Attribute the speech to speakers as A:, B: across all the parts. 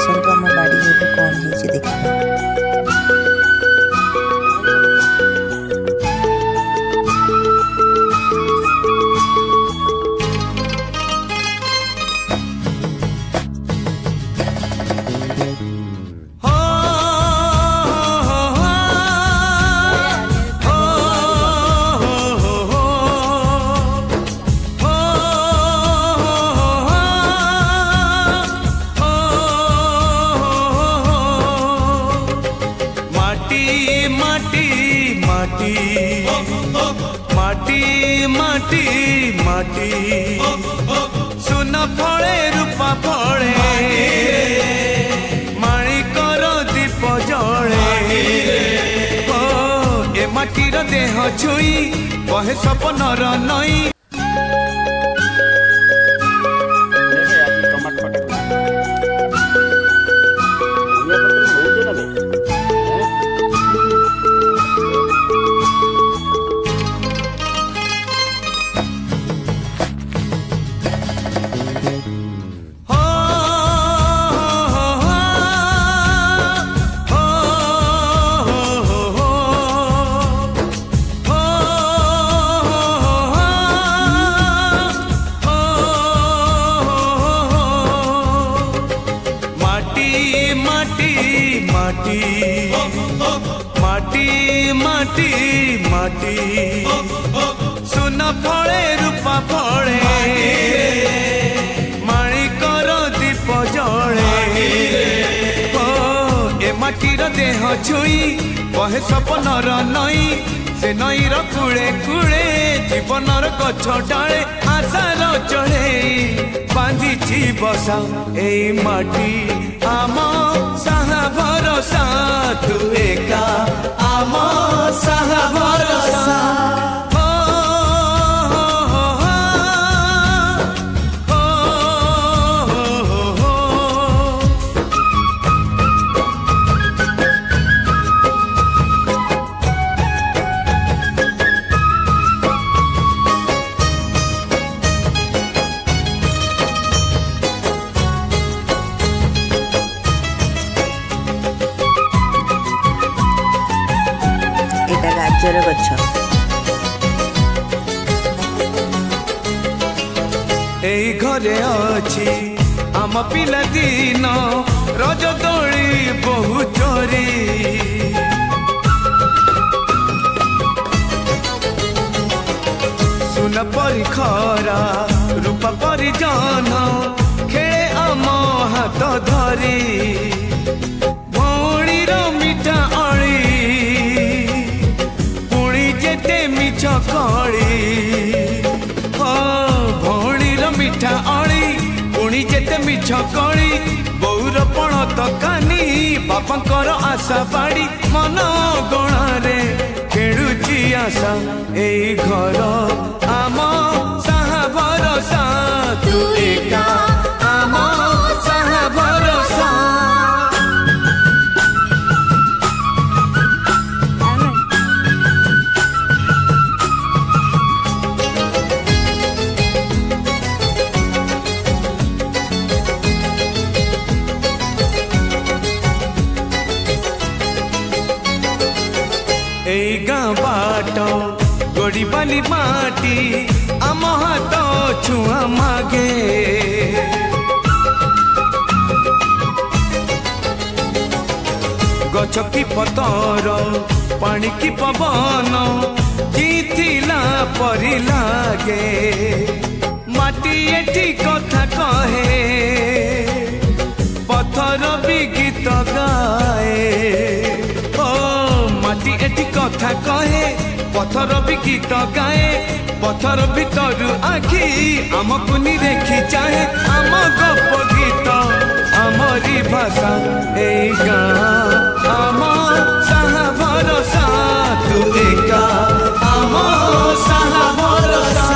A: आसतु आम बाड़ी घरे कौन हो देखा।
B: माटी सुन फले रूपा फले माणिकर दीप जले ए माटीर देह छुई कहे सपनर नई। माटी माटी सुन फले रूपा फले माणिकर दीप जले ए माटीर देह छुई कहे सपनर नई से नईर कूले कूले जीवनर गछ डाले आशार चढ़े बांधिची बसा ए माटी आम साहा भरोसा तू एका आम साहा भरोसा।
A: गाजर गछ
B: एई घरे अछि आम पिला दिन रज दोली बहु चोरी सुन परी खरा रूपा परी जन खेले आम हाथ धरी भौणीर मिठा अली मिछ कली भौणीर मिठा अली पुणी जेते मिछ कली बौर पण तकानी बापांकर आशा बाड़ी मन गणारे खेलुची आशा एई घर आम साहा भरोसा तू एका आम साहा भरोसा। गाँ बाट गोड़ी बाली माटी आम हाथ छुआ मागे गछ की पतर पानी की पवन जीथिला परी लागे माटी एठी कथा कहे पत्थर भी गीत गाए माटी एठी कथा कहे पत्थर भी गीत गाए पत्थर भीतर आखि आमको निरेखी चाहे आम गप गीत आमरी भाषा ए गाँ आम साहा भरोसा तू एका आम साहा भरोसा।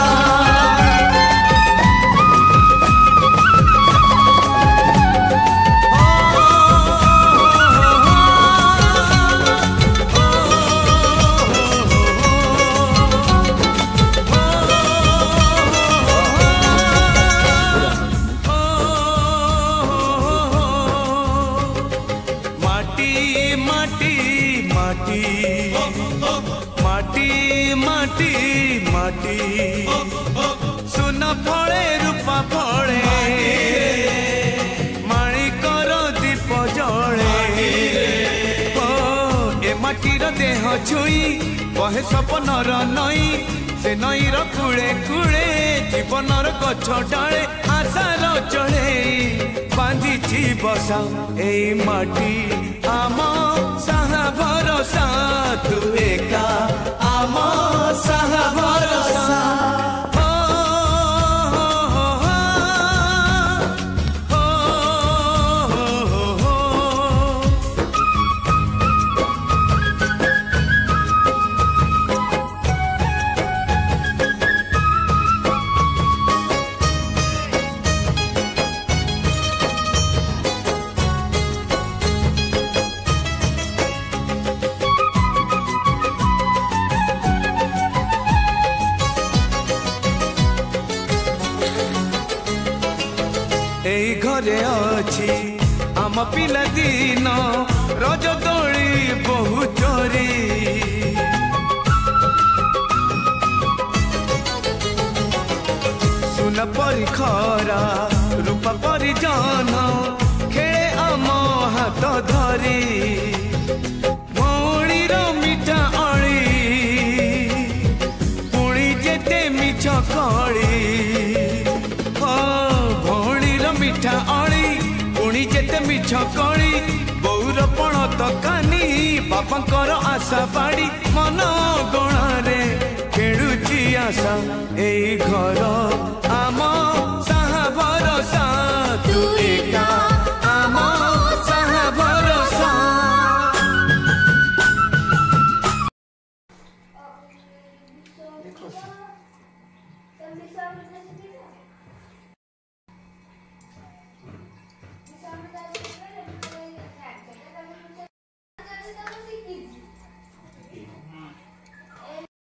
B: माटी माटी माटी माटी सुन फले रूपा फले माणिकर दीप जले ए माटीर देह छुई बहे सपनर नई से नईर कूले कूले जीवनर गछ डाले आशार चढ़े बांधिची बसा ए माटी आम साहा भरोसा तू एका आम साहा भरोसा एई घरे अछि आम पिला दिन रज दोली बहु चोरी सुन परी खरा रूप परी जन खेले आम हाथ धरी भौणीर मिठा अली पुणी जेते मिछ कली मिठा अली पुणी जेते मिछ कली बौर पण तकानी बापांकर आशा बाड़ी मन गणारे खेलुची आशा एई घर आम साहा भरोसा तू एका आम साहा भरोसा
C: देखो